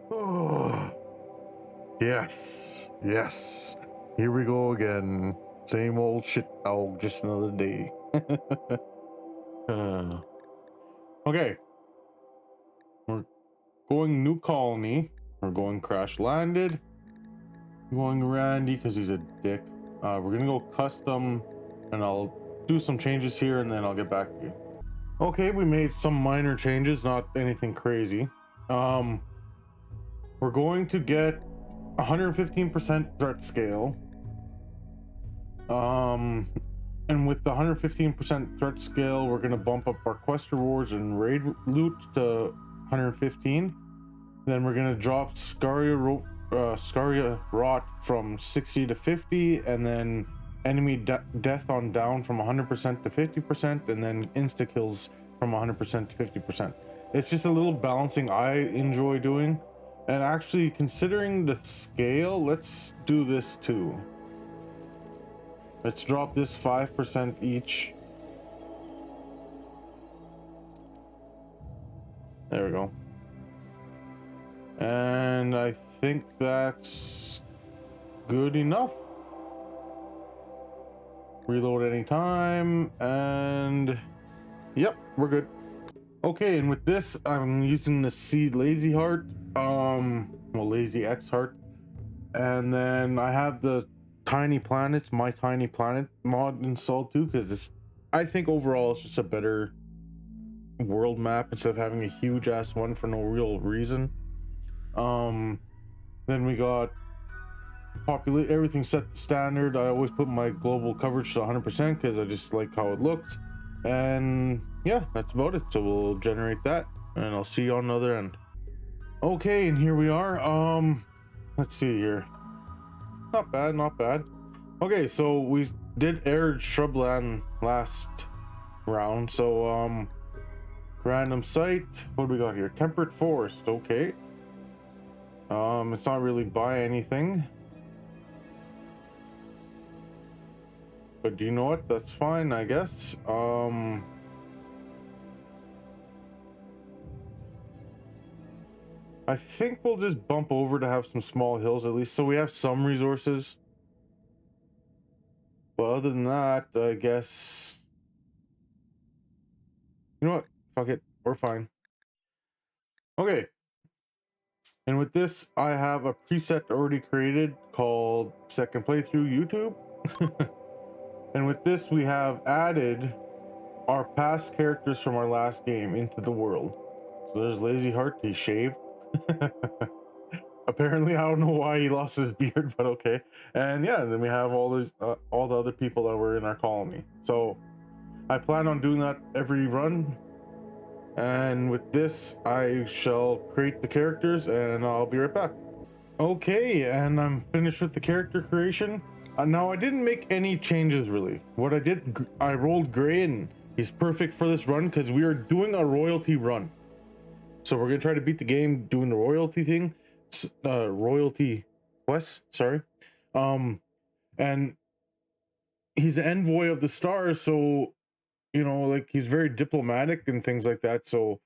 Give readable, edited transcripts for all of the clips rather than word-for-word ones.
Oh, yes, yes. Here we go again. Same old shit dog, just another day. Okay. We're going new colony. We're going crash landed. Going Randy because he's a dick. We're gonna go custom and I'll do some changes here and then I'll get back to you. Okay, we made some minor changes, not anything crazy. We're going to get 115% threat scale. And with the 115% threat scale, we're gonna bump up our quest rewards and raid loot to 115. Then we're gonna drop Scaria Rot from 60 to 50, and then enemy death on down from 100% to 50%, and then insta kills from 100% to 50%. It's just a little balancing I enjoy doing. And actually, considering the scale, let's do this too. Let's drop this 5% each. There we go. And I think that's good enough. Reload anytime, and yep, we're good. Okay, and with this, I'm using the seed LazyxHeart, well, LazyxHeart, and then I have the Tiny Planets, My Tiny Planet mod installed too, because this, I think overall it's just a better world map instead of having a huge ass one for no real reason. Then we got populate everything set to standard. I always put my global coverage to 100% because I just like how it looks. And yeah, that's about it. So we'll generate that and I'll see you on the other end. Okay, and here we are. Let's see here. Not bad, not bad. Okay, so we did arid shrubland last round. So random site. What do we got here? Temperate forest. Okay. It's not really buy anything. But do you know what? That's fine, I guess. I think we'll just bump over to have some small hills at least, so we have some resources. But other than that, I guess, you know what? Fuck it, we're fine. Okay. And with this, I have a preset already created called Second Playthrough YouTube. And with this, we have added our past characters from our last game into the world. So there's LazyxHeart, he's shaved. Apparently, I don't know why he lost his beard, but okay. And yeah, then we have all the other people that were in our colony. So I plan on doing that every run. And with this, I shall create the characters and I'll be right back. Okay, and I'm finished with the character creation. Now, I didn't make any changes really. What I did, I rolled Gray in. He's perfect for this run because we are doing a royalty run. So we're gonna try to beat the game doing the royalty thing, royalty quest. Sorry, and he's an envoy of the stars, so you know, like he's very diplomatic and things like that. So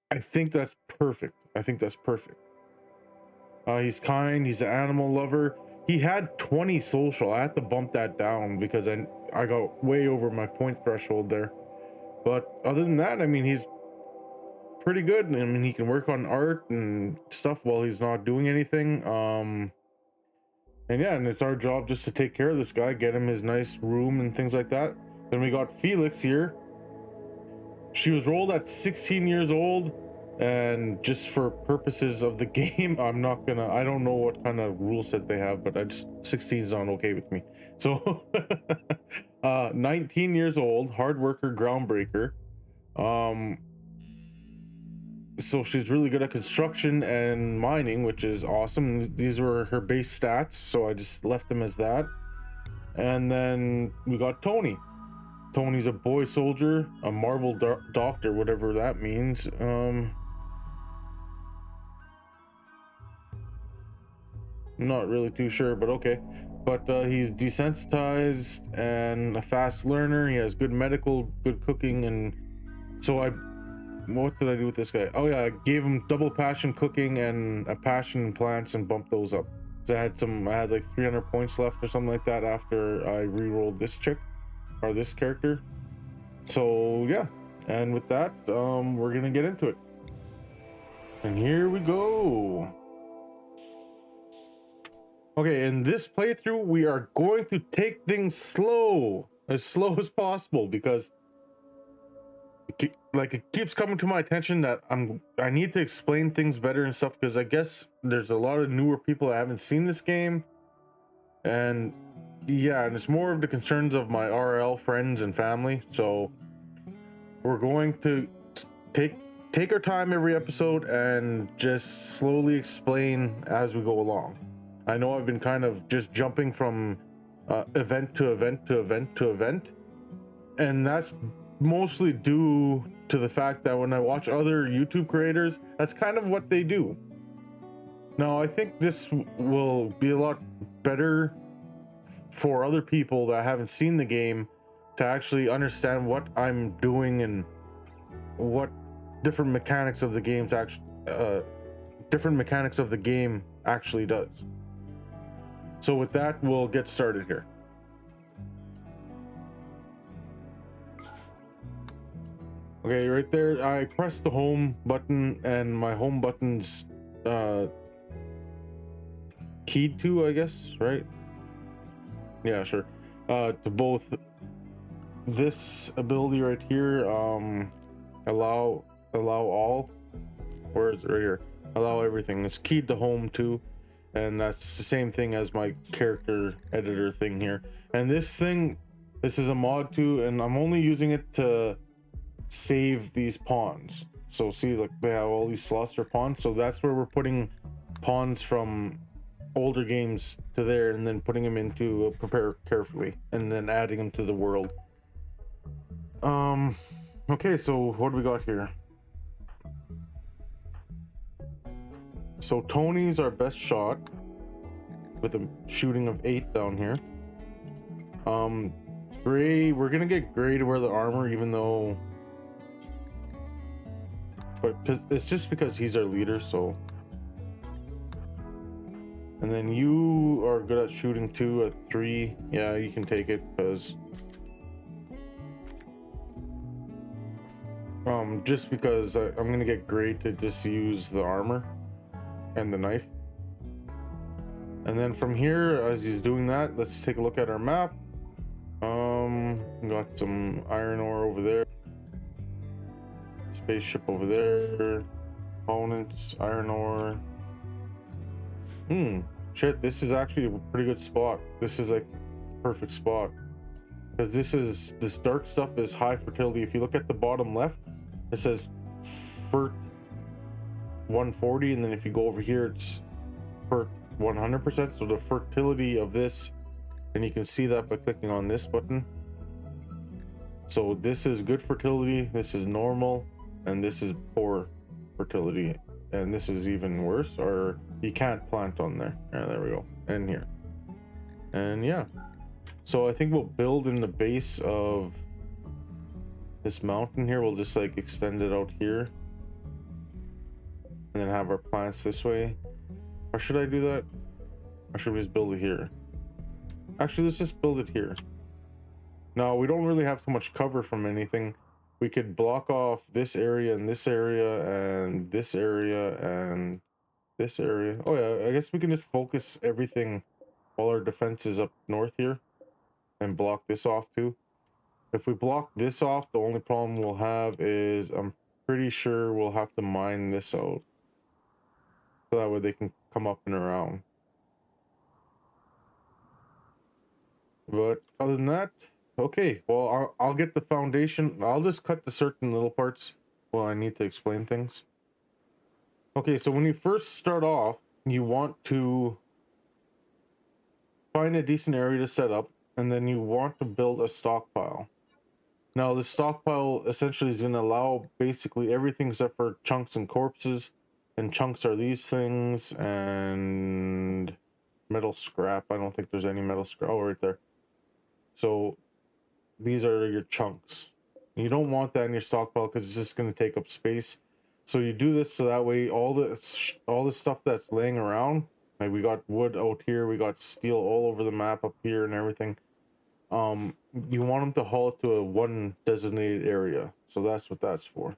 I think that's perfect. I think that's perfect. He's kind. He's an animal lover. He had 20 social. I had to bump that down because I got way over my point threshold there. But other than that, I mean, he's pretty good. I mean, he can work on art and stuff while he's not doing anything. And yeah, and it's our job just to take care of this guy, get him his nice room and things like that. Then we got Felix here. She was rolled at 16 years old, and just for purposes of the game, I'm not gonna, I don't know what kind of rule set they have, but 16 is not okay with me. So 19 years old, hard worker, groundbreaker. So she's really good at construction and mining, which is awesome. These were her base stats, so I just left them as that. And then we got Tony. Tony's a boy soldier, a marble doctor, whatever that means. Not really too sure, but okay. But he's desensitized and a fast learner. He has good medical, good cooking, and so I what did I do with this guy? Oh yeah, I gave him double passion cooking and a passion in plants and bumped those up. So I had like 300 points left or something like that after I re-rolled this chick or this character. So yeah, and with that, we're gonna get into it. And here we go. Okay, in this playthrough, we are going to take things slow as possible, because it keeps coming to my attention that I need to explain things better and stuff, because I guess there's a lot of newer people that haven't seen this game, and yeah, and it's more of the concerns of my RL friends and family. So we're going to take our time every episode and just slowly explain as we go along. I know I've been kind of just jumping from event to event to event to event, and that's mostly due to the fact that when I watch other YouTube creators, that's kind of what they do. Now, I think this will be a lot better for other people that haven't seen the game to actually understand what I'm doing and what different mechanics of the games actually does. So with that, we'll get started here. Okay, right there, I pressed the home button, and my home button's keyed to, I guess, right? Yeah, sure. To both this ability right here, allow all, where is it? Right here, allow everything. It's keyed to home too, and that's the same thing as my character editor thing here. And this is a mod too, and I'm only using it to save these pawns. So see, like, they have all these slots for pawns, so that's where we're putting pawns from older games to there, and then putting them into prepare carefully, and then adding them to the world. Okay, so what do we got here? So Tony's our best shot with a shooting of 8 down here. Gray, we're gonna get Gray to wear the armor, even though, but because it's just because he's our leader. So, and then you are good at shooting too at 3. Yeah, you can take it, because just because I'm gonna get Gray to just use the armor and the knife. And then from here, as he's doing that, let's take a look at our map. Got some iron ore over there, spaceship over there, components, iron ore. Shit, this is actually a pretty good spot. This is like perfect spot, because this dark stuff is high fertility. If you look at the bottom left, it says fert 140, and then if you go over here, it's fert 100%. So the fertility of this, and you can see that by clicking on this button. So this is good fertility, this is normal, and this is poor fertility, and this is even worse, or you can't plant on there. Yeah, there we go. And here, and yeah, so I think we'll build in the base of this mountain here. We'll just like extend it out here, and then have our plants this way. Or should I do that? Or should we just build it here? Actually, let's just build it here. Now, we don't really have too much cover from anything. We could block off this area and this area and this area and this area. Oh yeah, I guess we can just focus everything, all our defenses up north here, and block this off too. If we block this off, the only problem we'll have is I'm pretty sure we'll have to mine this out, so that way they can come up and around. But other than that, okay, well, I'll get the foundation. I'll just cut the certain little parts while I need to explain things. Okay, so when you first start off, you want to find a decent area to set up, and then you want to build a stockpile. Now, the stockpile essentially is going to allow basically everything except for chunks and corpses. And chunks are these things, and metal scrap. I don't think there's any metal scrap. Oh, right there. So these are your chunks. You don't want that in your stockpile because it's just going to take up space. So you do this so that way all the stuff that's laying around, like we got wood out here, we got steel all over the map up here and everything. You want them to haul it to a one designated area. So that's what that's for.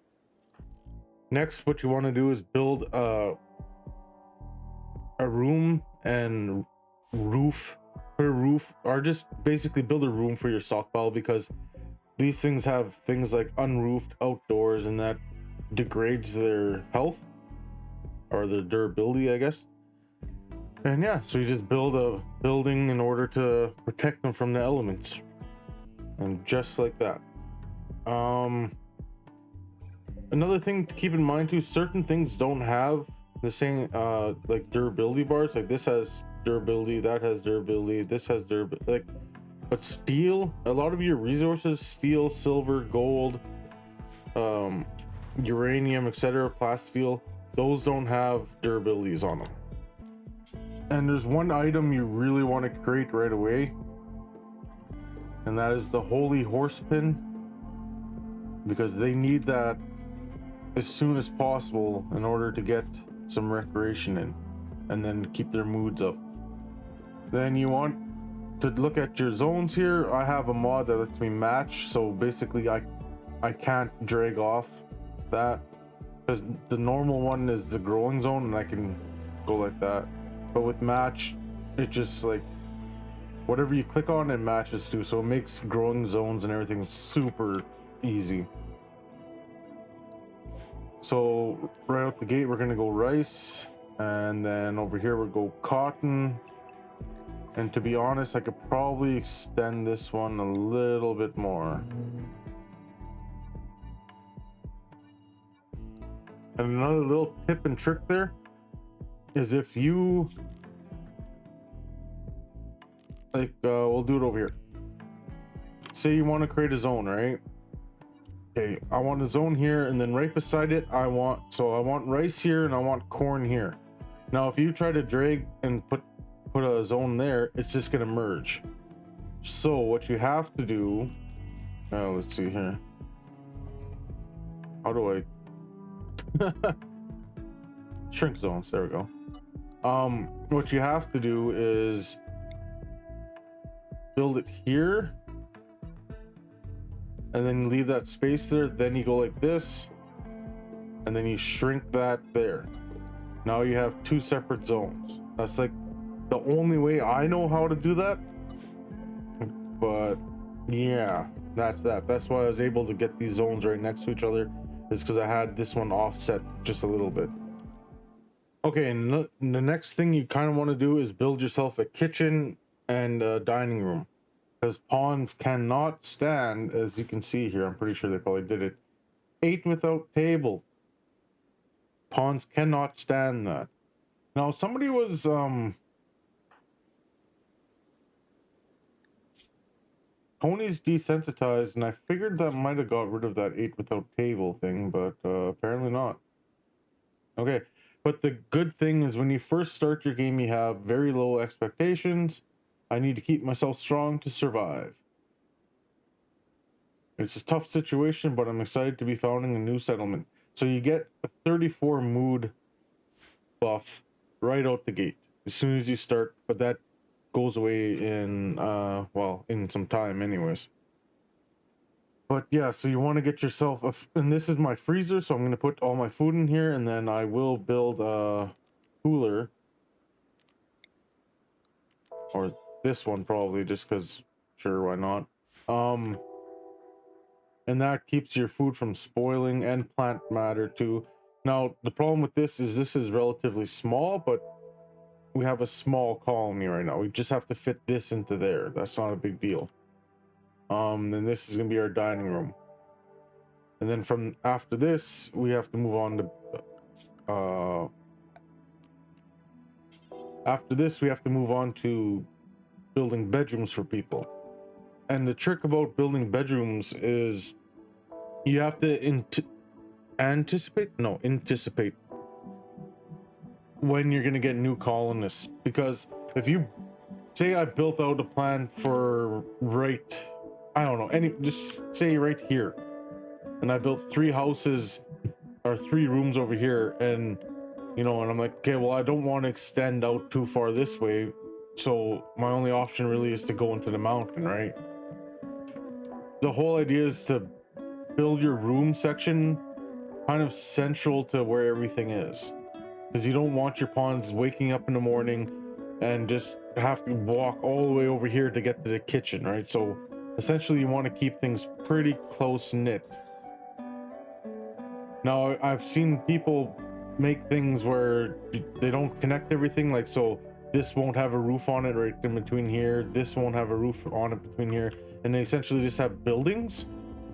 Next, what you want to do is build a room and roof. Put a roof, or just basically build a room for your stockpile, because these things have things like unroofed outdoors, and that degrades their health or their durability, I guess. And yeah, so you just build a building in order to protect them from the elements, and just like that. Another thing to keep in mind too, certain things don't have the same like durability bars. Like this has durability, that has durability, this has durability, like, but steel, a lot of your resources, steel, silver, gold, uranium, etc., plasteel, those don't have durabilities on them. And there's one item you really want to create right away, and that is the holy horse pin, because they need that as soon as possible in order to get some recreation in and then keep their moods up. Then you want to look at your zones here. I have a mod that lets me match, so basically I can't drag off that, because the normal one is the growing zone and I can go like that, but with match it just like whatever you click on it matches to, so it makes growing zones and everything super easy. So right out the gate we're gonna go rice, and then over here we'll go cotton. And to be honest, I could probably extend this one a little bit more. And another little tip and trick there is, if you like, we'll do it over here. Say you want to create a zone, right? Okay, I want a zone here, and then right beside it I want rice here and I want corn here. Now if you try to drag and put a zone there, it's just gonna merge. So what you have to do, let's see here, how do I shrink zones, there we go. What you have to do is build it here and then leave that space there, then you go like this and then you shrink that there. Now you have two separate zones. That's like the only way I know how to do that, but yeah, that's why I was able to get these zones right next to each other, is because I had this one offset just a little bit. Okay, and the next thing you kind of want to do is build yourself a kitchen and a dining room, because pawns cannot stand, as you can see here, I'm pretty sure they probably did it, 8 without table. Pawns cannot stand that. Now somebody was Tony's desensitized, and I figured that might have got rid of that 8 without table thing, but apparently not. Okay, but the good thing is when you first start your game, you have very low expectations. I need to keep myself strong to survive. It's a tough situation, but I'm excited to be founding a new settlement. So you get a 34 mood buff right out the gate as soon as you start, but that goes away in well, in some time anyways. But yeah, so you want to get yourself and this is my freezer, so I'm going to put all my food in here, and then I will build a cooler, or this one probably, just because sure, why not. And that keeps your food from spoiling, and plant matter too. Now the problem with this is relatively small, but we have a small colony right now. We just have to fit this into there. That's not a big deal. Then this is gonna be our dining room, and then from after this we have to move on to after this we have to move on to building bedrooms for people. And the trick about building bedrooms is you have to anticipate when you're gonna get new colonists, because if you say I built out a plan for I don't know, just say right here, and I built 3 houses or 3 rooms over here, and you know, and I'm like, okay, well, I don't want to extend out too far this way, so my only option really is to go into the mountain, right? The whole idea is to build your room section kind of central to where everything is, because you don't want your pawns waking up in the morning and just have to walk all the way over here to get to the kitchen, right? So essentially you want to keep things pretty close knit. Now I've seen people make things where they don't connect everything, like, so this won't have a roof on it right in between here, this won't have a roof on it between here, and they essentially just have buildings,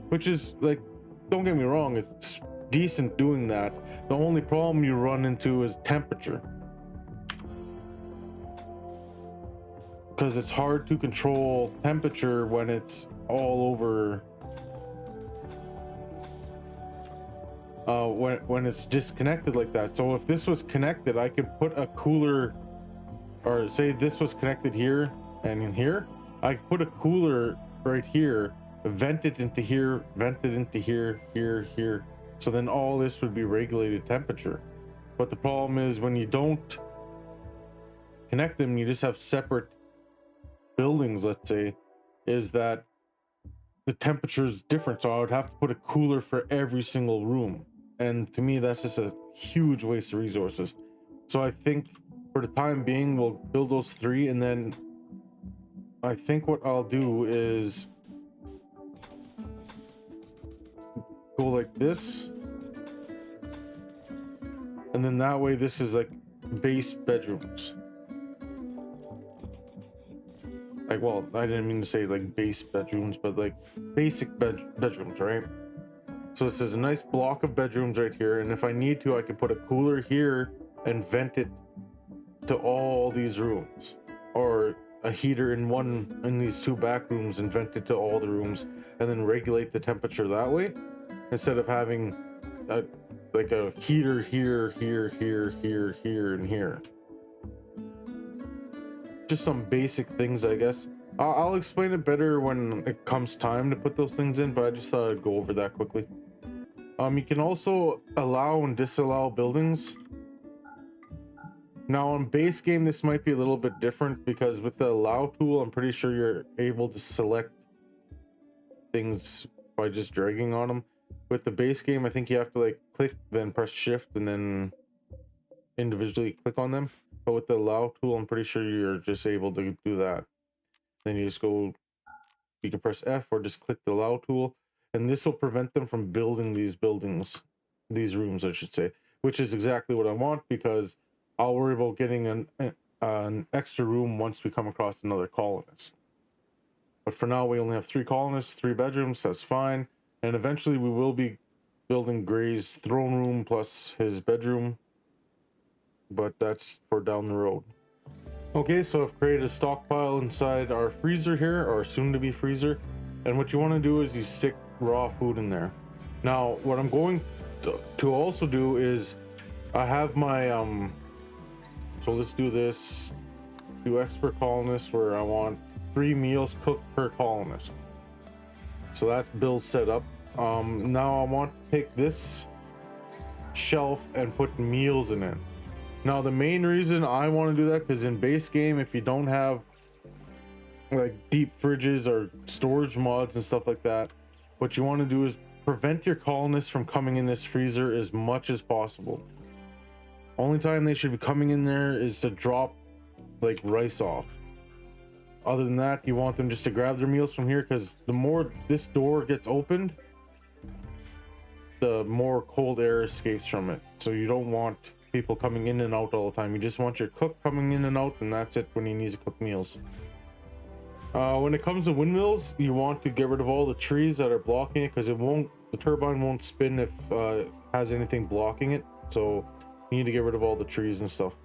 which is like, don't get me wrong, it's decent doing that. The only problem you run into is temperature, because it's hard to control temperature when it's all over, when it's disconnected like that. So if this was connected, I could put a cooler, or say this was connected here and in here, I could put a cooler right here, vent it into here, vent it into here, here. So then all this would be regulated temperature. But the problem is when you don't connect them, you just have separate buildings, let's say, is that the temperature is different. So I would have to put a cooler for every single room. And to me, that's just a huge waste of resources. So I think for the time being, we'll build those 3. And then I think what I'll do is go like this. And then that way, this is like base bedrooms. Like, well, I didn't mean to say like base bedrooms, but like basic bedrooms, right? So this is a nice block of bedrooms right here, and if I need to, I can put a cooler here and vent it to all these rooms, or a heater in these 2 back rooms and vent it to all the rooms, and then regulate the temperature that way, instead of having like a heater here, and here. Just some basic things, I guess. I'll explain it better when it comes time to put those things in, but I just thought I'd go over that quickly. You can also allow and disallow buildings. Now on base game, this might be a little bit different, because with the allow tool, I'm pretty sure you're able to select things by just dragging on them. With the base game, I think you have to like click, then press shift, and then individually click on them. But with the allow tool, I'm pretty sure you're just able to do that. Then you just go, you can press F or just click the allow tool, and this will prevent them from building these buildings, these rooms, I should say, which is exactly what I want, because I'll worry about getting an extra room once we come across another colonist. But for now, we only have 3 colonists, 3 bedrooms, that's fine. And eventually we will be building Gray's throne room plus his bedroom, but that's for down the road. Okay, so I've created a stockpile inside our freezer here, our soon-to-be freezer, and what you want to do is you stick raw food in there. Now, what I'm going to also do is I have my so let's do this, do expert colonist, where I want 3 meals cooked per colonist. So that's Bill's set up. Now I want to take this shelf and put meals in it. Now the main reason I want to do that, because in base game, if you don't have like deep fridges or storage mods and stuff like that, what you want to do is prevent your colonists from coming in this freezer as much as possible. Only time they should be coming in there is to drop like rice off. Other than that, you want them just to grab their meals from here, because the more this door gets opened, the more cold air escapes from it. So you don't want people coming in and out all the time. You just want your cook coming in and out, and that's it when he needs to cook meals. When it comes to windmills, you want to get rid of all the trees that are blocking it, because the turbine won't spin if it has anything blocking it. So you need to get rid of all the trees and stuff.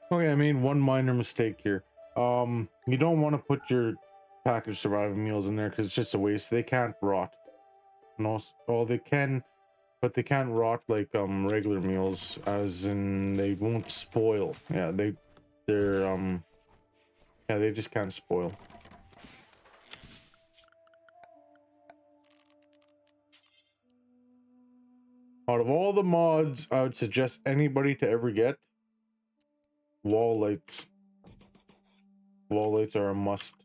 Okay, I made one minor mistake here. You don't want to put your packaged survival meals in there, because it's just a waste. They can't rot. No, well, they can, but they can't rot like regular meals, as in they won't spoil. Yeah, they just can't spoil. Out of all the mods I would suggest anybody to ever get, wall lights. Wall lights are a must.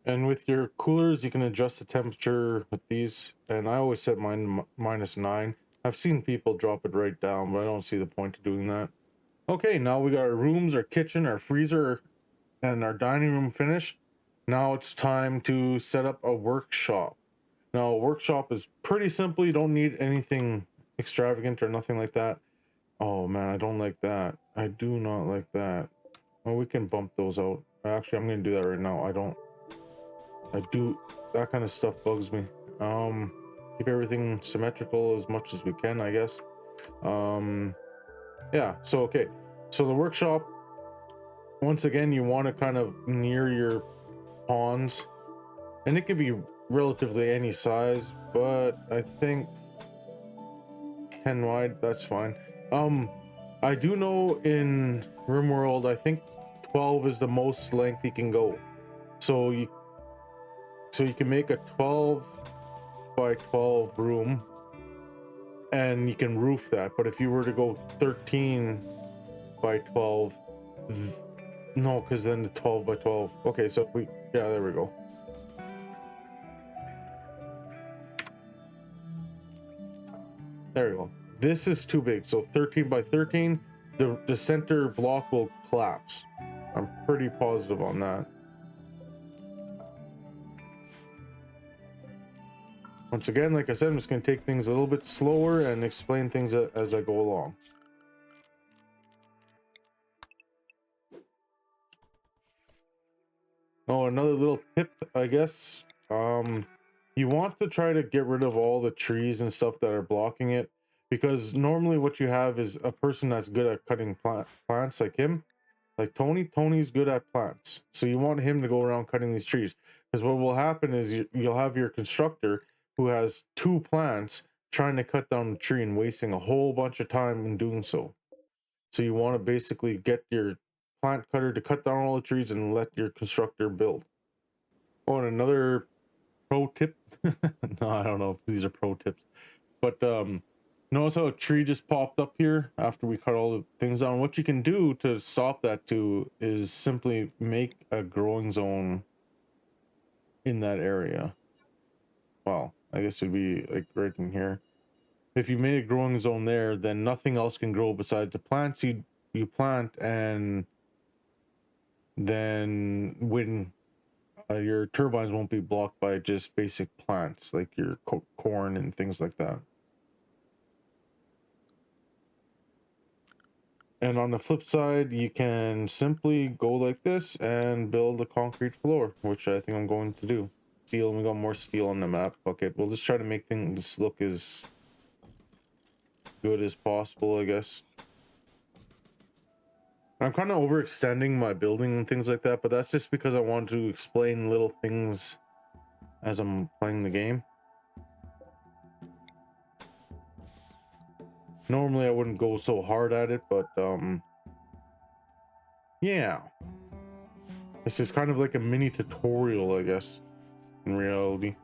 And with your coolers, you can adjust the temperature with these. And I always set mine -9. I've seen people drop it right down, but I don't see the point of doing that. Okay, now we got our rooms, our kitchen, our freezer, and our dining room finished. Now it's time to set up a workshop. Now, a workshop is pretty simple. You don't need anything extravagant or nothing like that. Oh man, I don't like that. I do not like that. Well, we can bump those out. Actually, I'm gonna do that right now. I do, that kind of stuff bugs me. Keep everything symmetrical as much as we can, I guess. Yeah, so okay. So the workshop, once again, you want to kind of near your pawns, and it could be relatively any size, but I think 10 wide, that's fine. I do know in RimWorld, I think 12 is the most length you can go. So you can make a 12 by 12 room, and you can roof that. But if you were to go 13 by 12, no, because then the 12 by 12. Okay, so yeah, there we go. There we go. This is too big. So 13 by 13, the center block will collapse. I'm pretty positive on that. Once again, like I said, I'm just going to take things a little bit slower and explain things as I go along. Oh, another little tip, I guess. You want to try to get rid of all the trees and stuff that are blocking it, because normally what you have is a person that's good at cutting plants, like him. Like Tony's good at plants, so you want him to go around cutting these trees, because what will happen is you'll have your constructor who has 2 plants trying to cut down the tree and wasting a whole bunch of time in doing so. So you want to basically get your plant cutter to cut down all the trees and let your constructor build. Oh, and another pro tip. No, I don't know if these are pro tips, but notice how a tree just popped up here after we cut all the things down. What you can do to stop that too is simply make a growing zone in that area. Well, I guess it'd be like right in here. If you made a growing zone there, then nothing else can grow besides the plants you plant, and then when your turbines won't be blocked by just basic plants like your corn and things like that. And on the flip side, you can simply go like this and build a concrete floor, which I think I'm going to do. Steel, we got more steel on the map. Okay, we'll just try to make things look as good as possible, I guess. I'm kind of overextending my building and things like that, but that's just because I want to explain little things as I'm playing the game. Normally I wouldn't go so hard at it, but yeah. This is kind of like a mini tutorial, I guess, in reality.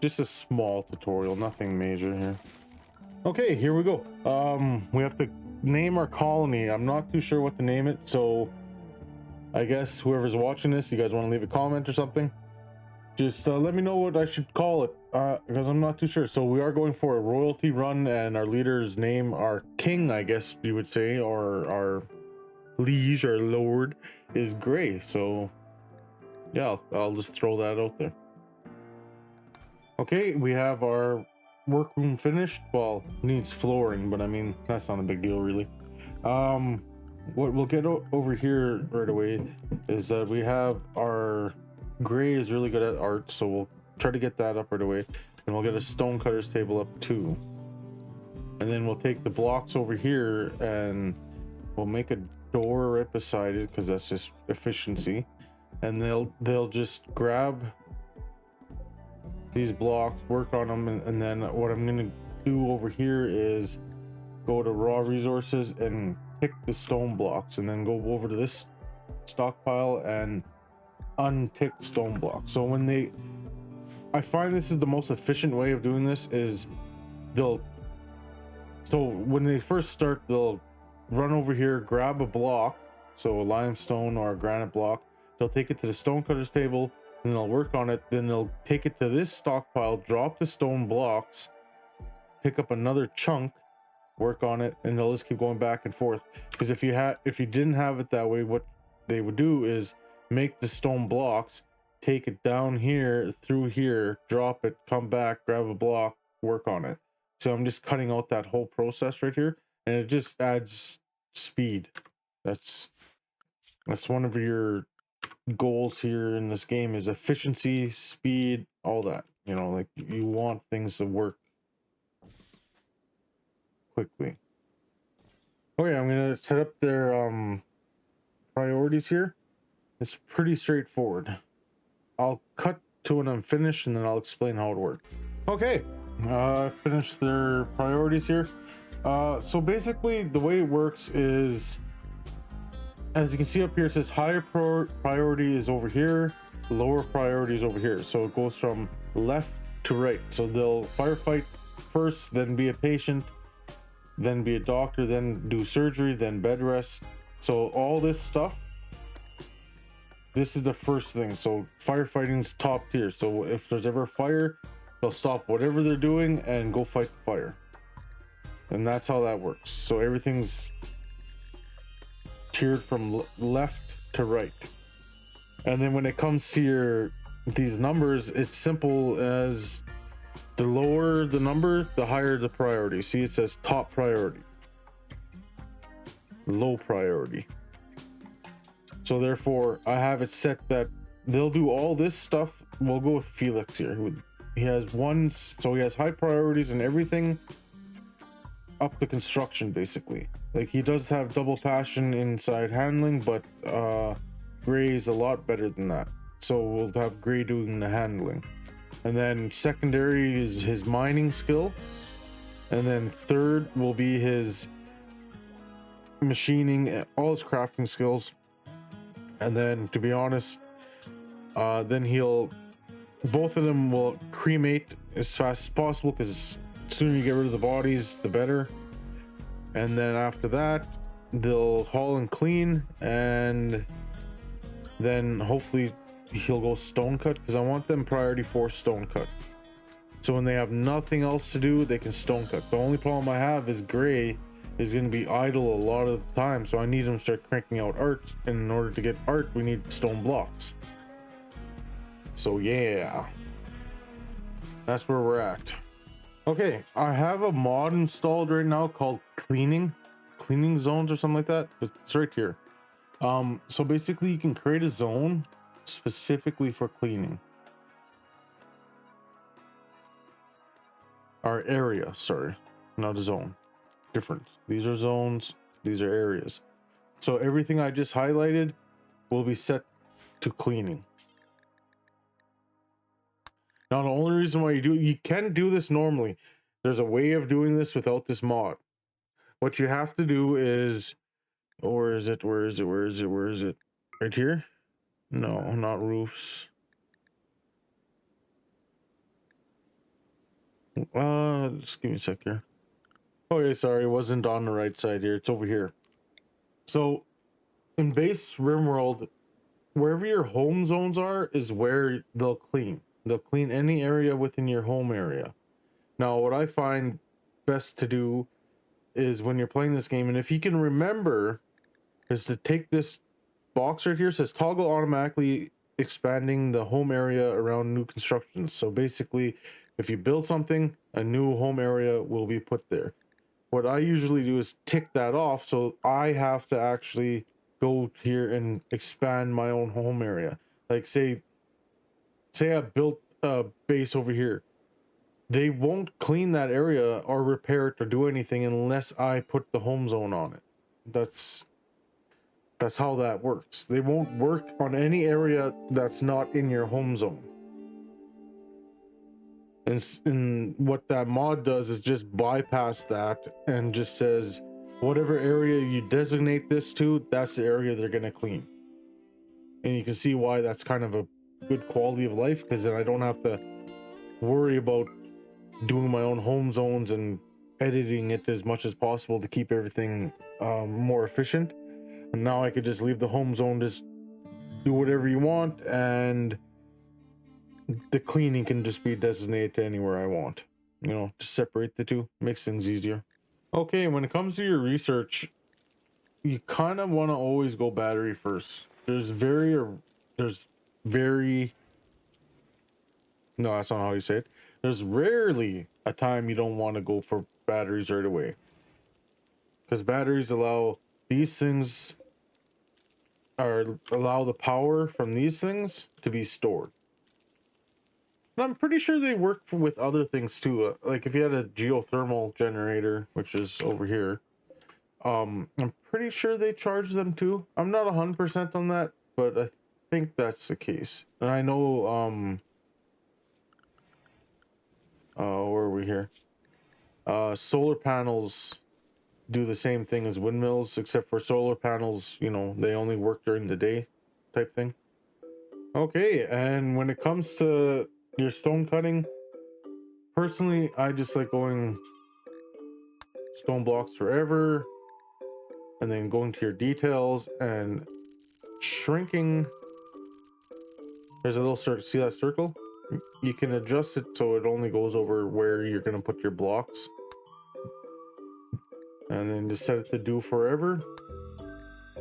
Just a small tutorial, nothing major here. Okay, here we go. We have to name our colony. I'm not too sure what to name it, so I guess whoever's watching this, you guys want to leave a comment or something, just let me know what I should call it, because I'm not too sure. So we are going for a royalty run, and our leader's name, our king, I guess you would say, or our liege or lord, is Gray. So yeah, I'll just throw that out there. Okay, we have our workroom finished. Well, needs flooring, but I mean, that's not a big deal really. What we'll get over here right away is that we have our Gray is really good at art, so we'll try to get that up right away, and we'll get a stone cutter's table up too. And then we'll take the blocks over here and we'll make a door right beside it, because that's just efficiency. And they'll just grab these blocks, work on them, and then what I'm gonna do over here is go to raw resources and pick the stone blocks, and then go over to this stockpile and untick stone blocks. So I find this is the most efficient way of doing this, is so when they first start, they'll run over here, grab a block, so a limestone or a granite block. They'll take it to the stonecutter's table, and they'll work on it. Then they'll take it to this stockpile, drop the stone blocks, pick up another chunk, work on it, and they'll just keep going back and forth. Because if you didn't have it that way, what they would do is make the stone blocks, take it down here, through here, drop it, come back, grab a block, work on it. So I'm just cutting out that whole process right here, and it just adds speed. That's one of your goals here in this game, is efficiency, speed, all that. You know, like, you want things to work quickly. Okay, I'm gonna set up their priorities here. It's pretty straightforward. I'll cut to when I'm finished, and then I'll explain how it works. Okay, I finished their priorities here. So basically the way it works is, as you can see up here, it says higher priority is over here, lower priority is over here. So it goes from left to right. So they'll firefight first, then be a patient, then be a doctor, then do surgery, then bed rest. So all this stuff, this is the first thing. So firefighting's top tier. So if there's ever a fire, they'll stop whatever they're doing and go fight the fire. And that's how that works. So everything's tiered from left to right. And then when it comes to these numbers, it's simple as, the lower the number, the higher the priority. See, it says top priority, low priority. So therefore, I have it set that they'll do all this stuff. We'll go with Felix here. He has so he has high priorities and everything up to construction, basically. Like, he does have double passion inside handling, but Gray is a lot better than that. So we'll have Gray doing the handling. And then secondary is his mining skill. And then third will be his machining, all his crafting skills. And then, to be honest, then both of them will cremate as fast as possible, because the sooner you get rid of the bodies, the better. And then after that, they'll haul and clean, and then hopefully he'll go stone cut, because I want them priority 4 stone cut. So when they have nothing else to do, they can stone cut. The only problem I have is Gray is going to be idle a lot of the time, so I need him to start cranking out art. And in order to get art, we need stone blocks. So yeah, that's where we're at. Okay, I have a mod installed right now called cleaning zones or something like that. It's right here. So basically you can create a zone specifically for cleaning, or area, sorry, not a zone. Different. These are zones, these are areas. So everything I just highlighted will be set to cleaning. Now, the only reason why you can do this normally. There's a way of doing this without this mod. What you have to do is, where is it? Right here? No, not roofs. Just give me a sec here. Okay, sorry, it wasn't on the right side here. It's over here. So in base rimworld, wherever your home zones are is where they'll clean. They'll clean any area within your home area. Now, what I find best to do is, when you're playing this game, and if you can remember, is to take this box right here. It says toggle automatically expanding the home area around new constructions. So basically, if you build something, a new home area will be put there. What I usually do is tick that off, so I have to actually go here and expand my own home area. Like, say I built a base over here. They won't clean that area or repair it or do anything unless I put the home zone on it. That's how that works. They won't work on any area that's not in your home zone. And what that mod does is just bypass that and just says, whatever area you designate this to, that's the area they're going to clean. And you can see why that's kind of a good quality of life, because then I don't have to worry about doing my own home zones and editing it as much as possible to keep everything more efficient. And now I could just leave the home zone, just do whatever you want, and the cleaning can just be designated to anywhere I want. You know, to separate the two makes things easier. Okay, when it comes to your research, you kind of want to always go battery first. There's very no, that's not how you say it. There's rarely a time you don't want to go for batteries right away, because batteries allow these things, or allow the power from these things to be stored. And I'm pretty sure they work with other things too. Like if you had a geothermal generator, which is over here, I'm pretty sure they charge them too. I'm not 100% on that, but I think that's the case. And I know where are we here? Solar panels do the same thing as windmills, except for solar panels, you know, they only work during the day type thing. Okay, and when it comes to your stone cutting, personally, I just like going stone blocks forever, and then going to your details and shrinking. There's a little circle. See that circle? You can adjust it so it only goes over where you're going to put your blocks. And then just set it to do forever.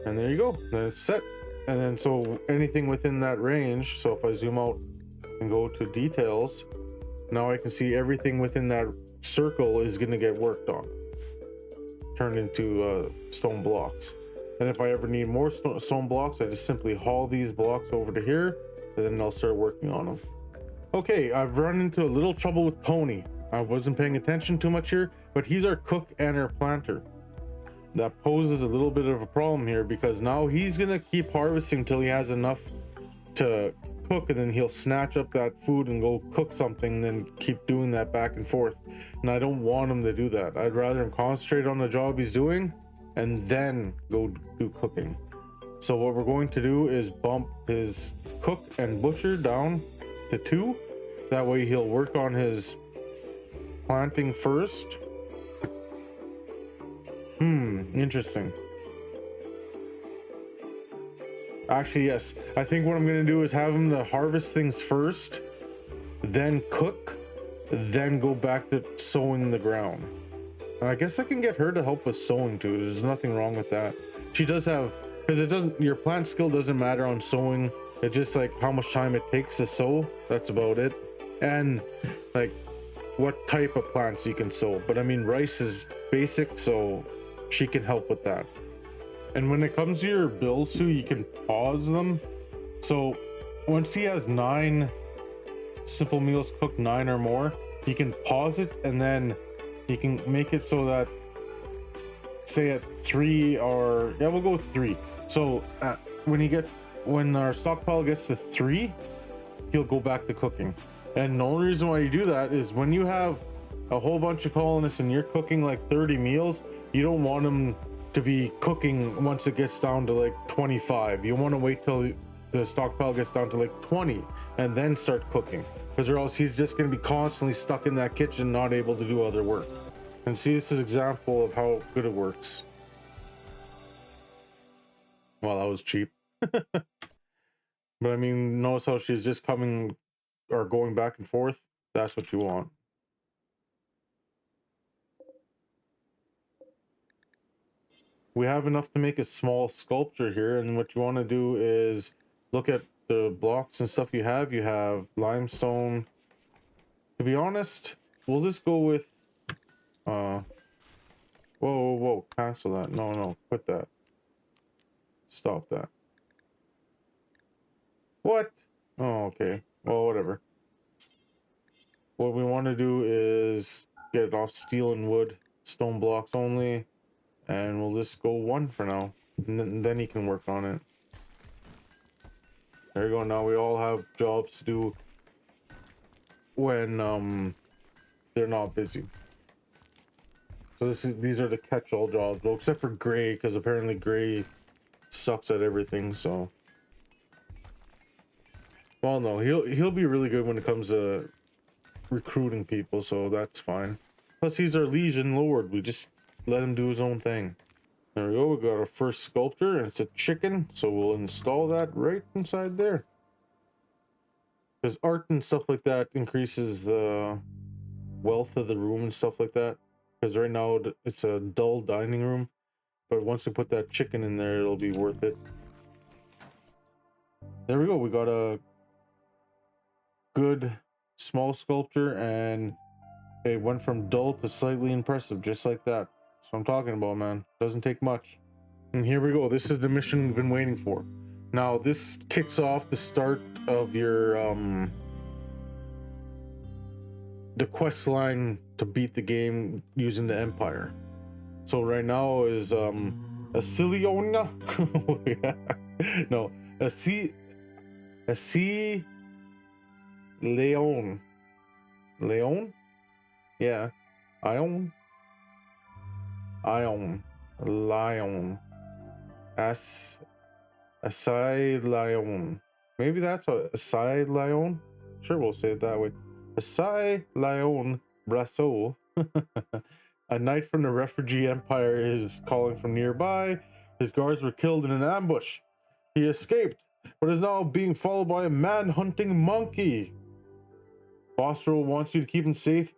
And there you go. Then it's set. And then so anything within that range. So if I zoom out and go to details, now I can see everything within that circle is going to get worked on. Turned into stone blocks. And if I ever need more stone blocks, I just simply haul these blocks over to here, and then I'll start working on them. Okay, I've run into a little trouble with Tony. I wasn't paying attention too much here, but he's our cook and our planter. That poses a little bit of a problem here, because now he's gonna keep harvesting till he has enough to cook, and then he'll snatch up that food and go cook something, then keep doing that back and forth. And I don't want him to do that. I'd rather him concentrate on the job he's doing and then go do cooking. So what we're going to do is bump his cook and butcher down to 2. That way he'll work on his planting first. Interesting. Actually, yes. I think what I'm going to do is have him to harvest things first, then cook, then go back to sowing the ground. And I guess I can get her to help with sowing too. There's nothing wrong with that. She does have, because it doesn't, your plant skill doesn't matter on sowing. It's just like how much time it takes to sow. That's about it. And like what type of plants you can sow. But I mean, rice is basic, so she can help with that. And when it comes to your bills too, you can pause them. So once he has 9 simple meals cooked, 9 or more, you can pause it, and then you can make it so that, say at 3, or yeah, we'll go with 3. So when our stockpile gets to 3, he'll go back to cooking. And the only reason why you do that is when you have a whole bunch of colonists and you're cooking like 30 meals, you don't want them to be cooking once it gets down to like 25. You want to wait till the stockpile gets down to like 20 and then start cooking, because or else he's just going to be constantly stuck in that kitchen, not able to do other work. And see, this is an example of how good it works. Well, that was cheap. But I mean, notice how she's just coming or going back and forth. That's what you want. We have enough to make a small sculpture here, and what you want to do is look at the blocks and stuff you have. You have limestone. To be honest, we'll just go with whoa, cancel that. No, quit that. Stop that. What? Oh, okay. Well, whatever. What we want to do is get it off steel and wood, stone blocks only. And we'll just go 1 for now, and then he can work on it. There you go. Now we all have jobs to do when they're not busy. So these are the catch-all jobs, well, except for Gray, because apparently Gray sucks at everything. So, well, no, he'll be really good when it comes to recruiting people, so that's fine. Plus, he's our Legion Lord. We just let him do his own thing. There we go. We got our first sculpture, and it's a chicken, so we'll install that right inside there. Because art and stuff like that increases the wealth of the room and stuff like that. Because right now it's a dull dining room, but once we put that chicken in there, it'll be worth it. There we go. We got a good small sculpture, and it went from dull to slightly impressive, just like that. That's what I'm talking about, man. Doesn't take much. And here we go. This is the mission we've been waiting for. Now this kicks off the start of your the quest line to beat the game using the Empire. So right now is Acilionia. No, Leon. Leon? Yeah. Lion. Asai Lion. Maybe that's a Asai Lion. Sure, we'll say it that way. Asai Lion Brasso. A knight from the refugee empire is calling from nearby. His guards were killed in an ambush. He escaped, but is now being followed by a man-hunting monkey. Bostro wants you to keep him safe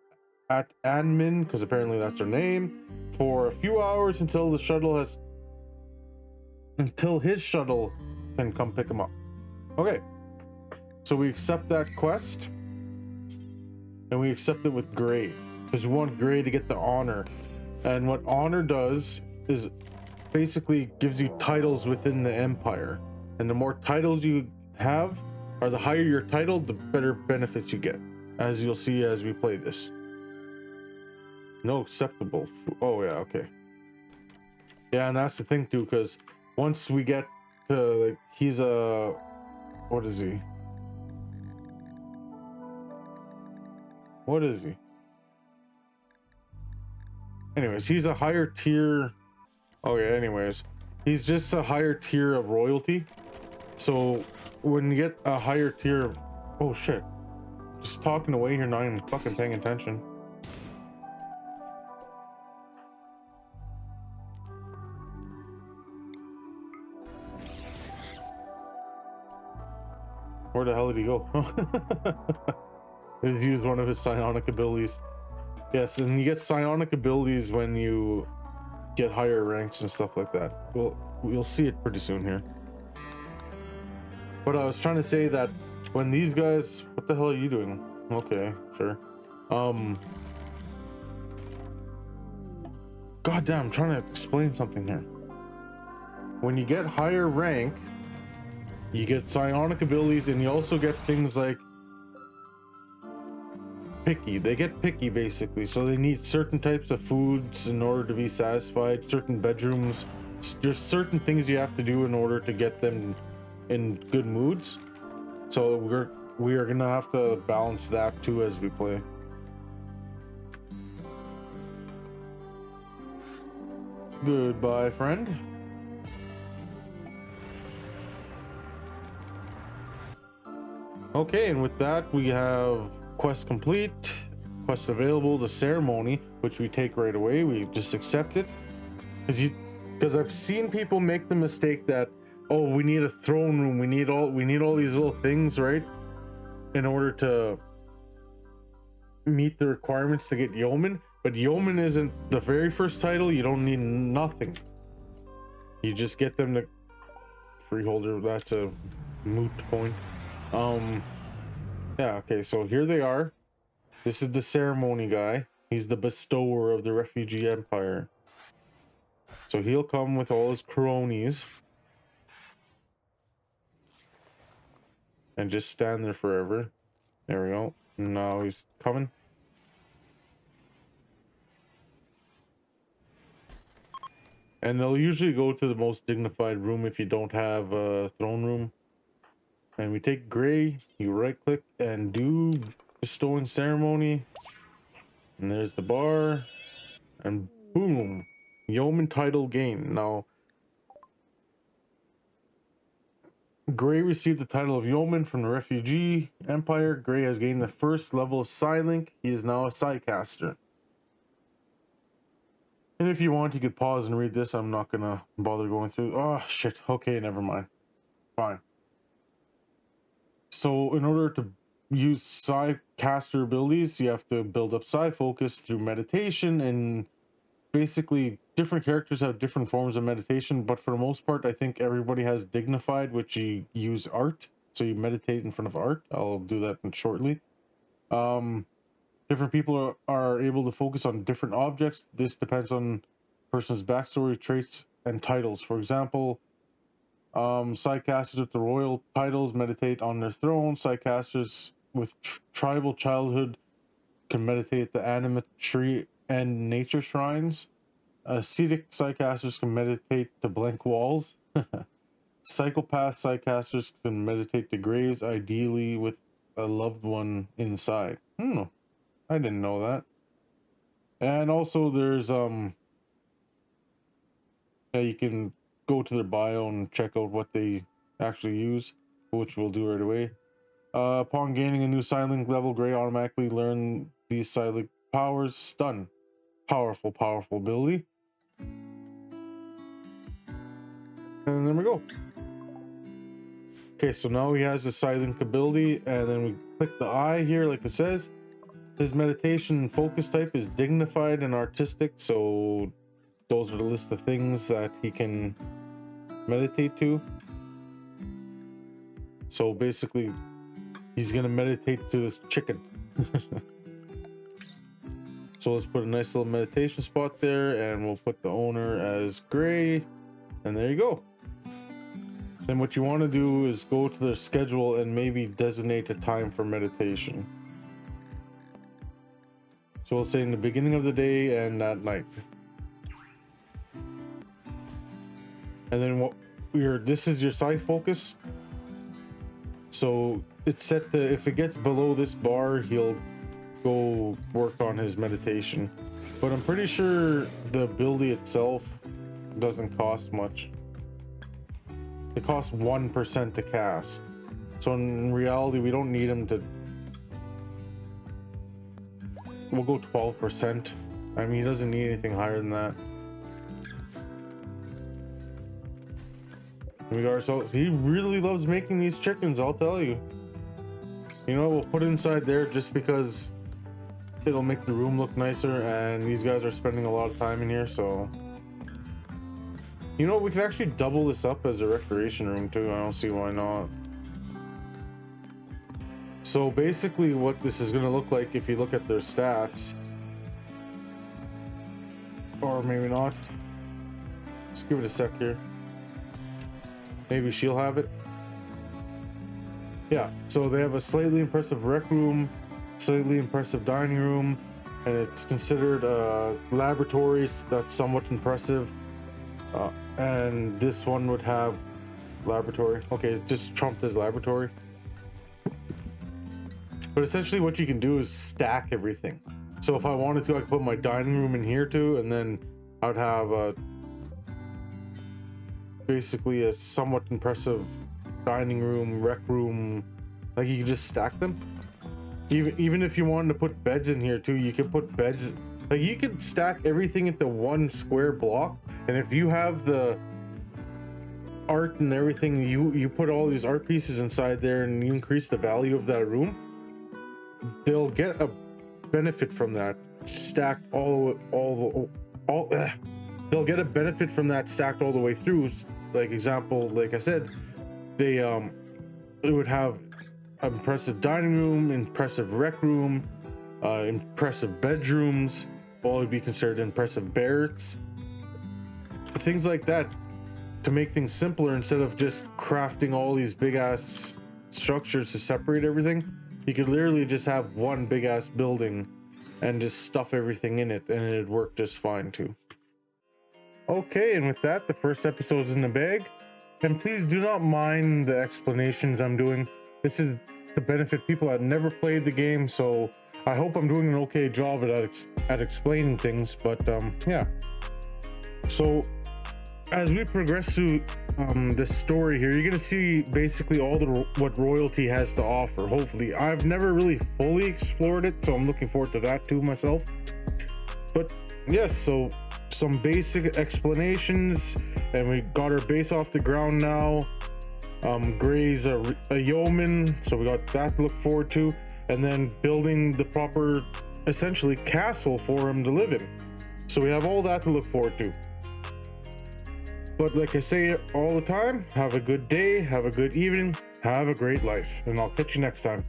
at Anmin, because apparently that's her name, for a few hours until his shuttle can come pick him up. Okay, so we accept that quest, and we accept it with Gray, because we want Gray to get the honor. And what honor does is basically gives you titles within the Empire, and the more titles you have, or the higher your title, the better benefits you get, as you'll see as we play this. No acceptable. Oh yeah, okay. Yeah, and that's the thing too, because once we get to, like, he's a, what is he? What is he? Anyways, he's a higher tier. Oh yeah, anyways, he's just a higher tier of royalty. So when you get a higher tier of, oh shit, just talking away here, not even fucking paying attention. Where the hell did he go? He used one of his psionic abilities. Yes, and you get psionic abilities when you get higher ranks and stuff like that. We'll see it pretty soon here. But I was trying to say that when these guys, what the hell are you doing? Okay, sure. Goddamn, I'm trying to explain something here. When you get higher rank, you get psionic abilities, and you also get things like picky. They get picky basically, so they need certain types of foods in order to be satisfied, certain bedrooms. There's certain things you have to do in order to get them in good moods. So we are gonna have to balance that too as we play. Goodbye, friend. Okay, and with that we have quest complete, quest available, the ceremony, which we take right away. We just accept it, because I've seen people make the mistake that, oh, we need a throne room, we need all these little things, right, in order to meet the requirements to get yeoman. But yeoman isn't the very first title. You don't need nothing, you just get them to freeholder. That's a moot point. Yeah, okay, so here they are. This is the ceremony guy. He's the bestower of the refugee empire. So he'll come with all his cronies and just stand there forever. There we go. Now he's coming. And they'll usually go to the most dignified room if you don't have a throne room. And we take Gray, you right click and do bestowing ceremony. And there's the bar. And boom, yeoman title gained. Now, Gray received the title of Yeoman from the Refugee Empire. Gray has gained the first level of Psylink. He is now a Psycaster. And if you want, you could pause and read this. I'm not gonna bother going through. Oh shit. Okay, never mind. Fine. So in order to use Psycaster abilities, you have to build up Psy focus through meditation, and basically different characters have different forms of meditation, but for the most part I think everybody has dignified, which you use art, so you meditate in front of art. I'll do that shortly. Different people are able to focus on different objects. This depends on person's backstory, traits, and titles. For example, Psycasters with the royal titles meditate on their throne. Psycasters with tribal childhood can meditate at the animate tree and nature shrines. Ascetic Psycasters can meditate to blank walls. Psychopath Psycasters can meditate to graves, ideally with a loved one inside. I didn't know that. And also there's yeah, you can go to their bio and check out what they actually use, which we'll do right away. Upon gaining a new Psylink level, Gray automatically learn these Psylink powers. Stun. Powerful ability. And there we go. Okay, so now he has the Psylink ability, and then we click the eye here like it says. His meditation focus type is dignified and artistic, so those are the list of things that he can meditate to. So basically, he's gonna meditate to this chicken. So let's put a nice little meditation spot there, and we'll put the owner as Gray, and there you go. Then what you want to do is go to their schedule and maybe designate a time for meditation. So we'll say in the beginning of the day and at night. And then what this is your Psy focus. So it's set to, if it gets below this bar, he'll go work on his meditation. But I'm pretty sure the ability itself doesn't cost much. It costs 1% to cast. So in reality, we don't need him to. We'll go 12%. I mean, he doesn't need anything higher than that. So he really loves making these chickens, I'll tell you. You know what, we'll put it inside there just because it'll make the room look nicer, and these guys are spending a lot of time in here, so. You know, we could actually double this up as a recreation room too. I don't see why not. So basically what this is going to look like if you look at their stats, or maybe not. Just give it a sec here. Maybe she'll have it. Yeah, so they have a slightly impressive rec room, slightly impressive dining room, and it's considered a laboratory that's somewhat impressive. And this one would have laboratory. Okay, it just trumped as laboratory. But essentially what you can do is stack everything. So if I wanted to, I could put my dining room in here too, and then I would have basically a somewhat impressive dining room, rec room. Like, you can just stack them. Even if you wanted to put beds in here too, you could put beds. Like, you could stack everything into one square block, and if you have the art and everything, you put all these art pieces inside there, and you increase the value of that room, they'll get a benefit from that. Stacked they'll get a benefit from that stacked all the way through. Like example, like I said, they it would have impressive dining room, impressive rec room, impressive bedrooms, all would be considered impressive barracks, things like that, to make things simpler. Instead of just crafting all these big ass structures to separate everything, you could literally just have one big ass building and just stuff everything in it, and it'd work just fine too. Okay, and with that, the first episode's in the bag. And please do not mind the explanations I'm doing. This is to benefit people that never played the game, so I hope I'm doing an okay job at explaining things. But yeah. So as we progress through this story here, you're gonna see basically all the what royalty has to offer. Hopefully, I've never really fully explored it, so I'm looking forward to that too myself. But yes, so some basic explanations, and we got our base off the ground now. Gray's a yeoman, so we got that to look forward to, and then building the proper, essentially, castle for him to live in. So we have all that to look forward to. But like I say all the time, have a good day, have a good evening, have a great life, and I'll catch you next time.